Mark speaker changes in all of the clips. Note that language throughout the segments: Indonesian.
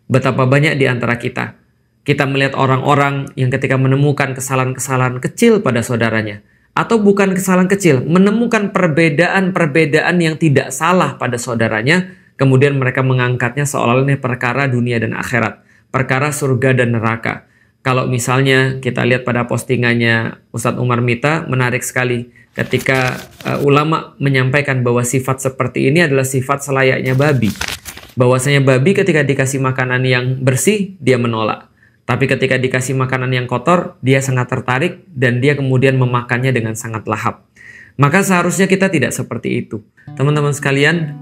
Speaker 1: Betapa banyak di antara kita melihat orang-orang yang ketika menemukan kesalahan-kesalahan kecil pada saudaranya, atau bukan kesalahan kecil, menemukan perbedaan-perbedaan yang tidak salah pada saudaranya, kemudian mereka mengangkatnya seolah-olah ini perkara dunia dan akhirat, perkara surga dan neraka. Kalau misalnya kita lihat pada postingannya Ustadz Umar Mita, menarik sekali ketika ulama menyampaikan bahwa sifat seperti ini adalah sifat selayaknya babi. Bahwasanya babi ketika dikasih makanan yang bersih, dia menolak. Tapi ketika dikasih makanan yang kotor, dia sangat tertarik dan dia kemudian memakannya dengan sangat lahap. Maka seharusnya kita tidak seperti itu. Teman-teman sekalian,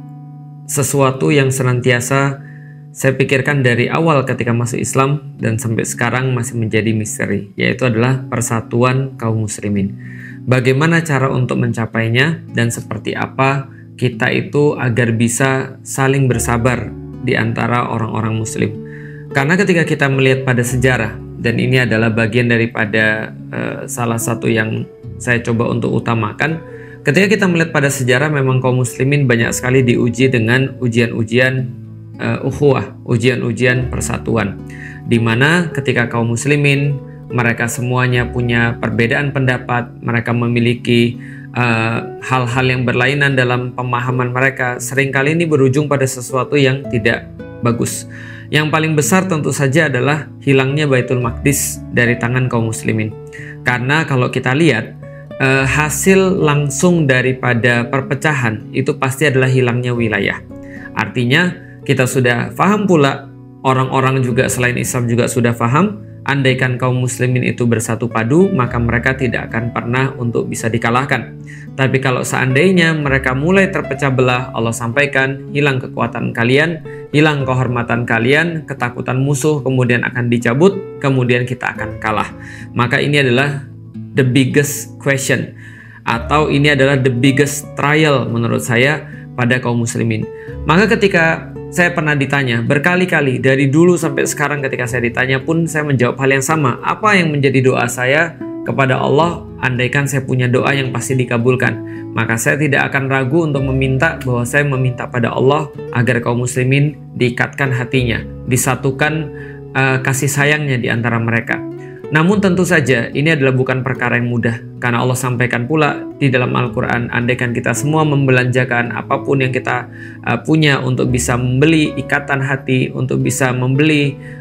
Speaker 1: sesuatu yang senantiasa saya pikirkan dari awal ketika masuk Islam dan sampai sekarang masih menjadi misteri, yaitu adalah persatuan kaum muslimin. Bagaimana cara untuk mencapainya dan seperti apa kita itu agar bisa saling bersabar di antara orang-orang muslim. Karena ketika kita melihat pada sejarah, dan ini adalah bagian daripada salah satu yang saya coba untuk utamakan, ketika kita melihat pada sejarah memang kaum muslimin banyak sekali diuji dengan ujian-ujian ukhuwah, ujian-ujian persatuan, di mana ketika kaum muslimin mereka semuanya punya perbedaan pendapat, mereka memiliki hal-hal yang berlainan dalam pemahaman mereka, seringkali ini berujung pada sesuatu yang tidak bagus. Yang paling besar tentu saja adalah hilangnya Baitul Maqdis dari tangan kaum muslimin. Karena kalau kita lihat hasil langsung daripada perpecahan itu pasti adalah hilangnya wilayah. Artinya kita sudah paham pula, orang-orang juga selain Islam juga sudah paham, andaikan kaum muslimin itu bersatu padu, maka mereka tidak akan pernah untuk bisa dikalahkan. Tapi kalau seandainya mereka mulai terpecah belah, Allah sampaikan, hilang kekuatan kalian, hilang kehormatan kalian, ketakutan musuh kemudian akan dicabut, kemudian kita akan kalah. Maka ini adalah the biggest question, atau ini adalah the biggest trial menurut saya pada kaum muslimin. Maka ketika saya pernah ditanya berkali-kali dari dulu sampai sekarang, ketika saya ditanya pun saya menjawab hal yang sama. Apa yang menjadi doa saya kepada Allah? Andaikan saya punya doa yang pasti dikabulkan, maka saya tidak akan ragu untuk meminta bahwa saya meminta pada Allah agar kaum muslimin diikatkan hatinya, disatukan kasih sayangnya di antara mereka. Namun tentu saja ini adalah bukan perkara yang mudah, karena Allah sampaikan pula di dalam Al-Quran, andaikan kita semua membelanjakan apapun yang kita punya untuk bisa membeli ikatan hati, untuk bisa membeli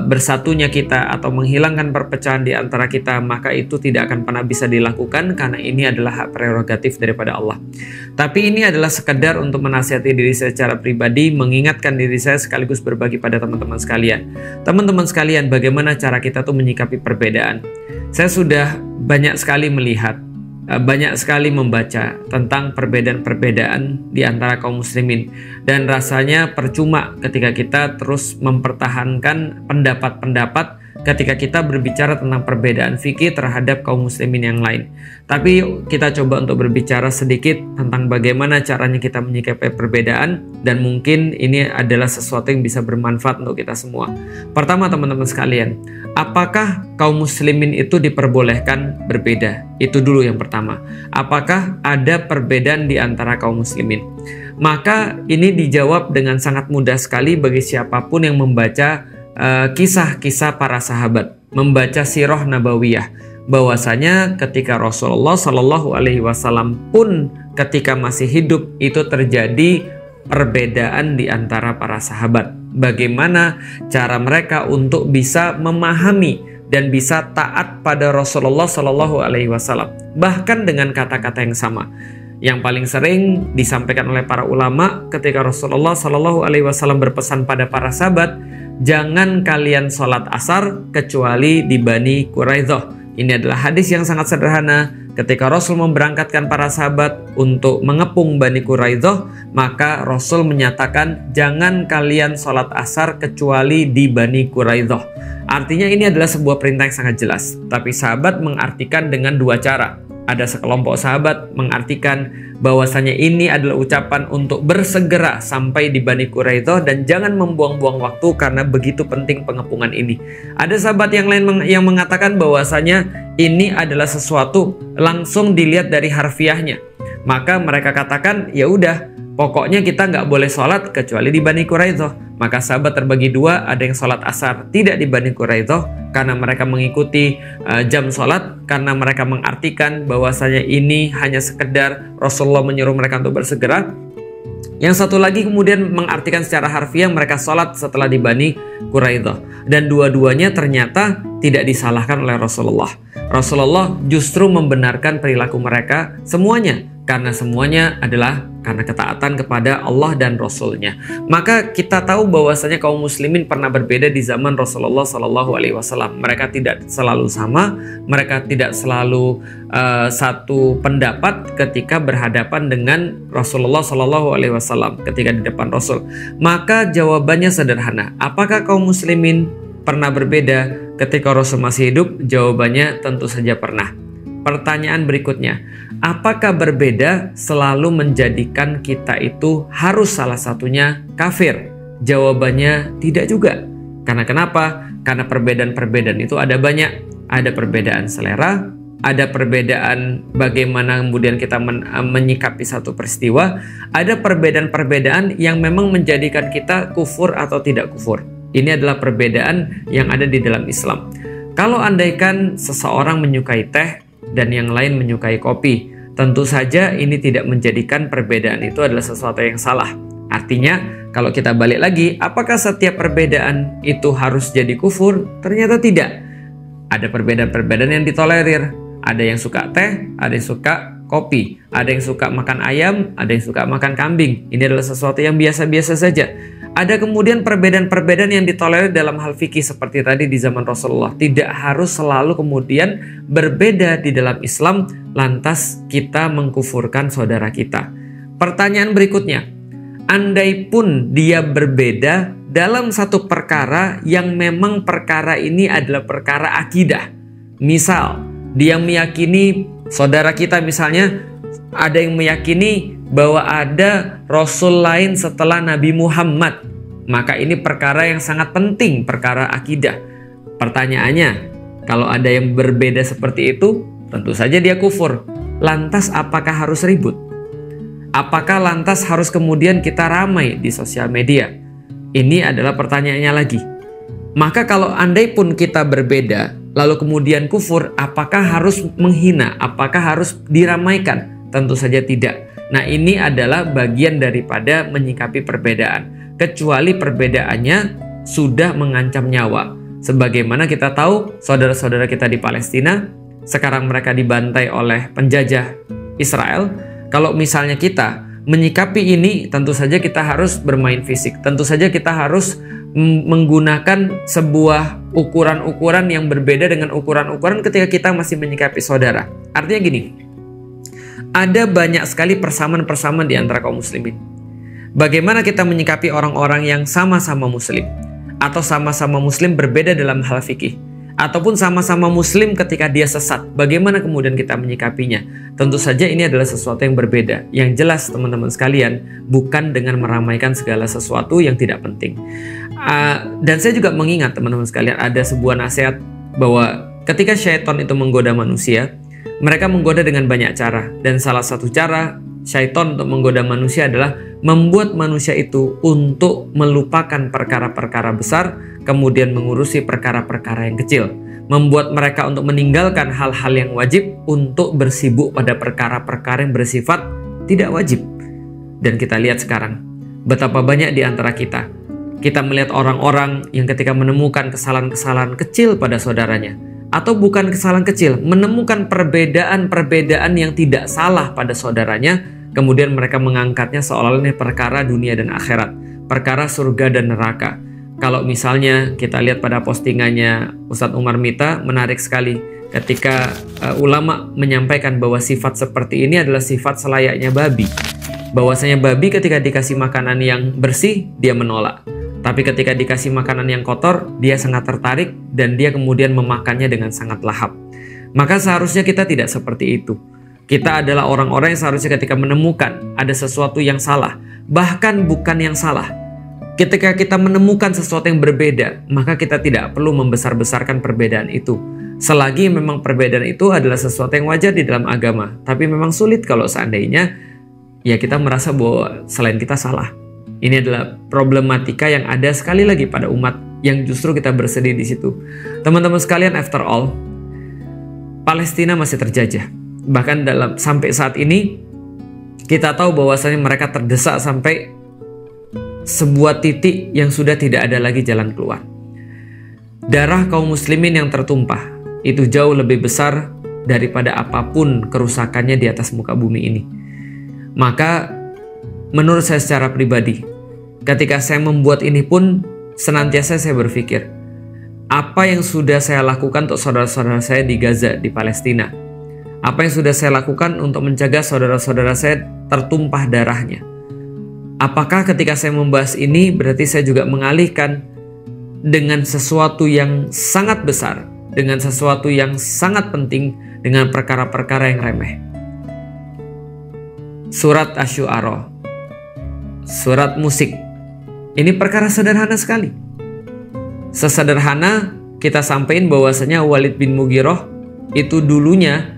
Speaker 1: bersatunya kita atau menghilangkan perpecahan di antara kita, maka itu tidak akan pernah bisa dilakukan karena ini adalah hak prerogatif daripada Allah. Tapi ini adalah sekedar untuk menasihati diri saya secara pribadi, mengingatkan diri saya sekaligus berbagi pada teman-teman sekalian. Teman-teman sekalian, bagaimana cara kita tuh menyikapi perbedaan? Saya sudah banyak sekali melihat, banyak sekali membaca tentang perbedaan-perbedaan di antara kaum muslimin, dan rasanya percuma ketika kita terus mempertahankan pendapat-pendapat ketika kita berbicara tentang perbedaan fikih terhadap kaum muslimin yang lain. Tapi kita coba untuk berbicara sedikit tentang bagaimana caranya kita menyikapi perbedaan, dan mungkin ini adalah sesuatu yang bisa bermanfaat untuk kita semua. Pertama, teman-teman sekalian, apakah kaum muslimin itu diperbolehkan berbeda? Itu dulu yang pertama. Apakah ada perbedaan di antara kaum muslimin? Maka ini dijawab dengan sangat mudah sekali bagi siapapun yang membaca kisah-kisah para sahabat, membaca sirah nabawiyah, bahwasanya ketika Rasulullah Shallallahu Alaihi Wasallam pun ketika masih hidup itu terjadi perbedaan di antara para sahabat. Bagaimana cara mereka untuk bisa memahami dan bisa taat pada Rasulullah Shallallahu Alaihi Wasallam, bahkan dengan kata-kata yang sama. Yang paling sering disampaikan oleh para ulama ketika Rasulullah Shallallahu Alaihi Wasallam berpesan pada para sahabat, jangan kalian sholat asar kecuali di Bani Quraidah. Ini adalah hadis yang sangat sederhana. Ketika Rasul memberangkatkan para sahabat untuk mengepung Bani Quraidah, maka Rasul menyatakan jangan kalian sholat asar kecuali di Bani Quraidah. Artinya ini adalah sebuah perintah yang sangat jelas. Tapi sahabat mengartikan dengan dua cara. Ada sekelompok sahabat mengartikan bahwasanya ini adalah ucapan untuk bersegera sampai di Bani Quraidah dan jangan membuang-buang waktu karena begitu penting pengepungan ini. Ada sahabat yang lain yang mengatakan bahwasanya ini adalah sesuatu langsung dilihat dari harfiahnya. Maka mereka katakan, ya udah, Pokoknya kita nggak boleh sholat kecuali di Bani Quraidah. Maka sahabat terbagi dua, ada yang sholat asar tidak di Bani Quraidah karena mereka mengikuti jam sholat, karena mereka mengartikan bahwasanya ini hanya sekedar Rasulullah menyuruh mereka untuk bersegera. Yang satu lagi kemudian mengartikan secara harfiah mereka sholat setelah di Bani Quraidah. Dan dua-duanya ternyata tidak disalahkan oleh Rasulullah. Rasulullah justru membenarkan perilaku mereka semuanya, karena semuanya adalah karena ketaatan kepada Allah dan Rasul-Nya. Maka kita tahu bahwasanya kaum muslimin pernah berbeda di zaman Rasulullah SAW. Mereka tidak selalu sama, mereka tidak selalu satu pendapat ketika berhadapan dengan Rasulullah SAW, ketika di depan Rasul. Maka jawabannya sederhana. Apakah kaum muslimin pernah berbeda ketika Rasul masih hidup? Jawabannya tentu saja pernah. Pertanyaan berikutnya, apakah berbeda selalu menjadikan kita itu harus salah satunya kafir? Jawabannya tidak juga. Karena kenapa? Karena perbedaan-perbedaan itu ada banyak. Ada perbedaan selera, ada perbedaan bagaimana kemudian kita menyikapi satu peristiwa, ada perbedaan-perbedaan yang memang menjadikan kita kufur atau tidak kufur. Ini adalah perbedaan yang ada di dalam Islam. Kalau andaikan seseorang menyukai teh dan yang lain menyukai kopi, tentu saja ini tidak menjadikan perbedaan itu adalah sesuatu yang salah. Artinya, kalau kita balik lagi, apakah setiap perbedaan itu harus jadi kufur? Ternyata tidak. Ada perbedaan-perbedaan yang ditolerir. Ada yang suka teh, ada yang suka kopi, ada yang suka makan ayam, ada yang suka makan kambing. Ini adalah sesuatu yang biasa-biasa saja. Ada kemudian perbedaan-perbedaan yang ditolerir dalam hal fikih seperti tadi di zaman Rasulullah. Tidak harus selalu kemudian berbeda di dalam Islam lantas kita mengkufurkan saudara kita. Pertanyaan berikutnya, andai pun dia berbeda dalam satu perkara yang memang perkara ini adalah perkara akidah. Misal, dia meyakini saudara kita misalnya ada yang meyakini bahwa ada Rasul lain setelah Nabi Muhammad. Maka ini perkara yang sangat penting, perkara akidah. Pertanyaannya, kalau ada yang berbeda seperti itu, tentu saja dia kufur. Lantas apakah harus ribut? Apakah lantas harus kemudian kita ramai di sosial media? Ini adalah pertanyaannya lagi. Maka kalau andai pun kita berbeda, lalu kemudian kufur, apakah harus menghina? Apakah harus diramaikan? Tentu saja tidak. Nah, ini adalah bagian daripada menyikapi perbedaan. Kecuali perbedaannya sudah mengancam nyawa. Sebagaimana kita tahu, saudara-saudara kita di Palestina, sekarang mereka dibantai oleh penjajah Israel. Kalau misalnya kita menyikapi ini, tentu saja kita harus bermain fisik. Tentu saja kita harus menggunakan sebuah ukuran-ukuran yang berbeda dengan ukuran-ukuran ketika kita masih menyikapi saudara. Artinya gini, ada banyak sekali persamaan-persamaan di antara kaum muslimin. Bagaimana kita menyikapi orang-orang yang sama-sama muslim, atau sama-sama muslim berbeda dalam hal fikih, ataupun sama-sama muslim ketika dia sesat, bagaimana kemudian kita menyikapinya? Tentu saja ini adalah sesuatu yang berbeda. Yang jelas teman-teman sekalian, bukan dengan meramaikan segala sesuatu yang tidak penting. Dan saya juga mengingat teman-teman sekalian, ada sebuah nasihat bahwa ketika syaitan itu menggoda manusia, mereka menggoda dengan banyak cara. Dan salah satu cara syaitan untuk menggoda manusia adalah membuat manusia itu untuk melupakan perkara-perkara besar, kemudian mengurusi perkara-perkara yang kecil. Membuat mereka untuk meninggalkan hal-hal yang wajib untuk bersibuk pada perkara-perkara yang bersifat tidak wajib. Dan kita lihat sekarang, betapa banyak di antara kita melihat orang-orang yang ketika menemukan kesalahan-kesalahan kecil pada saudaranya, atau bukan kesalahan kecil, menemukan perbedaan-perbedaan yang tidak salah pada saudaranya, kemudian mereka mengangkatnya seolah-olah perkara dunia dan akhirat, perkara surga dan neraka. Kalau misalnya kita lihat pada postingannya Ustadz Umar Mita, menarik sekali ketika ulama menyampaikan bahwa sifat seperti ini adalah sifat selayaknya babi. Bahwasanya babi ketika dikasih makanan yang bersih, dia menolak. Tapi ketika dikasih makanan yang kotor, dia sangat tertarik dan dia kemudian memakannya dengan sangat lahap. Maka seharusnya kita tidak seperti itu. Kita adalah orang-orang yang seharusnya ketika menemukan ada sesuatu yang salah, bahkan bukan yang salah. Ketika kita menemukan sesuatu yang berbeda, maka kita tidak perlu membesar-besarkan perbedaan itu. Selagi memang perbedaan itu adalah sesuatu yang wajar di dalam agama. Tapi memang sulit kalau seandainya ya kita merasa bahwa selain kita salah. Ini adalah problematika yang ada sekali lagi pada umat yang justru kita bersedih di situ. Teman-teman sekalian, after all, Palestina masih terjajah. Bahkan sampai saat ini kita tahu bahwasanya mereka terdesak sampai sebuah titik yang sudah tidak ada lagi jalan keluar. Darah kaum muslimin yang tertumpah itu jauh lebih besar daripada apapun kerusakannya di atas muka bumi ini. Maka menurut saya secara pribadi, ketika saya membuat ini pun senantiasa saya berpikir, apa yang sudah saya lakukan untuk saudara-saudara saya di Gaza, di Palestina? Apa yang sudah saya lakukan untuk mencegah saudara-saudara saya tertumpah darahnya? Apakah ketika saya membahas ini berarti saya juga mengalihkan dengan sesuatu yang sangat besar, dengan sesuatu yang sangat penting, dengan perkara-perkara yang remeh? Surat Asy-Syu'ara, surat musik, ini perkara sederhana sekali. Sesederhana kita sampaikan bahwasanya Walid bin Mughirah itu dulunya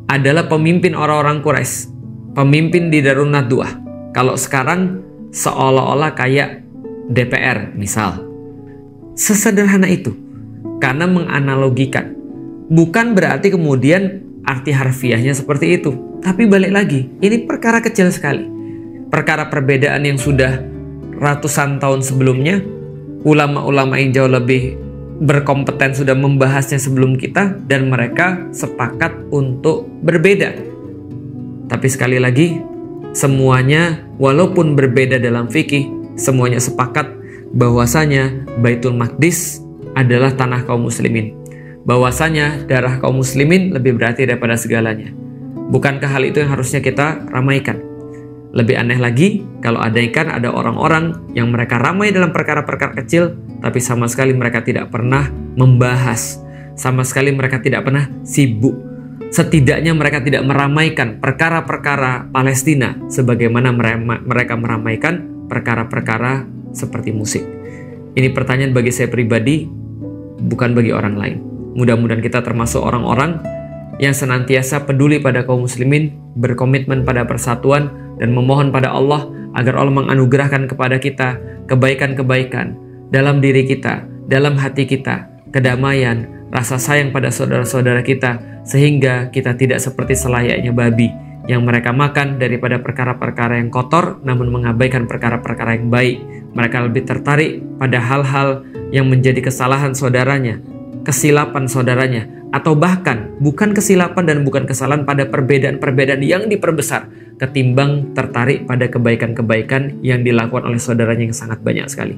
Speaker 1: adalah pemimpin orang-orang Quraisy, pemimpin di Darun Nadwah. Kalau sekarang seolah-olah kayak DPR misal. Sesederhana itu, karena menganalogikan. Bukan berarti kemudian arti harfiahnya seperti itu. Tapi balik lagi, ini perkara kecil sekali. Perkara perbedaan yang sudah ratusan tahun sebelumnya, ulama-ulama yang jauh lebih berkompeten sudah membahasnya sebelum kita, dan mereka sepakat untuk berbeda. Tapi sekali lagi, semuanya walaupun berbeda dalam fikih, semuanya sepakat bahwasanya Baitul Maqdis adalah tanah kaum muslimin. Bahwasanya darah kaum muslimin lebih berarti daripada segalanya. Bukankah hal itu yang harusnya kita ramaikan? Lebih aneh lagi kalau ada orang-orang yang mereka ramai dalam perkara-perkara kecil, tapi sama sekali mereka tidak pernah membahas, sama sekali mereka tidak pernah sibuk. Setidaknya mereka tidak meramaikan perkara-perkara Palestina sebagaimana mereka meramaikan perkara-perkara seperti musik. Ini pertanyaan bagi saya pribadi, bukan bagi orang lain. Mudah-mudahan kita termasuk orang-orang yang senantiasa peduli pada kaum muslimin, berkomitmen pada persatuan, dan memohon pada Allah agar Allah menganugerahkan kepada kita kebaikan-kebaikan dalam diri kita, dalam hati kita, kedamaian, rasa sayang pada saudara-saudara kita, sehingga kita tidak seperti selayaknya babi yang mereka makan daripada perkara-perkara yang kotor namun mengabaikan perkara-perkara yang baik. Mereka lebih tertarik pada hal-hal yang menjadi kesalahan saudaranya, kesilapan saudaranya, atau bahkan bukan kesilapan dan bukan kesalahan, pada perbedaan-perbedaan yang diperbesar, ketimbang tertarik pada kebaikan-kebaikan yang dilakukan oleh saudaranya yang sangat banyak sekali.